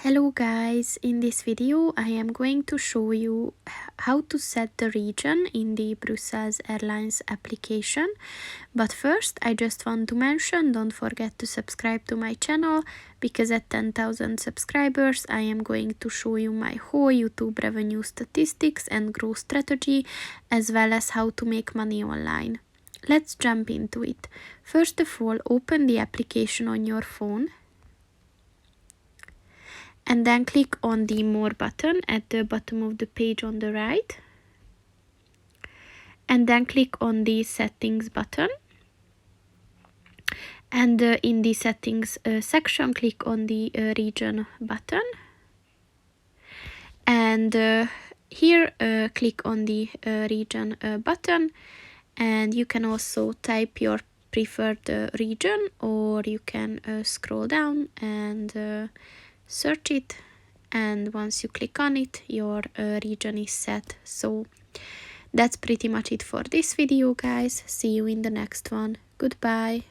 Hello guys, in this video I am going to show you how to set the region in the Brussels Airlines application. But first I just want to mention, don't forget to subscribe to my channel, because at 10,000 subscribers I am going to show you my whole YouTube revenue statistics and growth strategy, as well as how to make money online. Let's jump into it. First of all, open the application on your phone. And then click on the More button at the bottom of the page on the right. And then click on the Settings button. And in the Settings section, click on the Region button. And here, click on the Region button. And you can also type your preferred region, or you can scroll down and search it, and once you click on it, your region is set. So that's pretty much it for this video, guys. See you in the next one. Goodbye.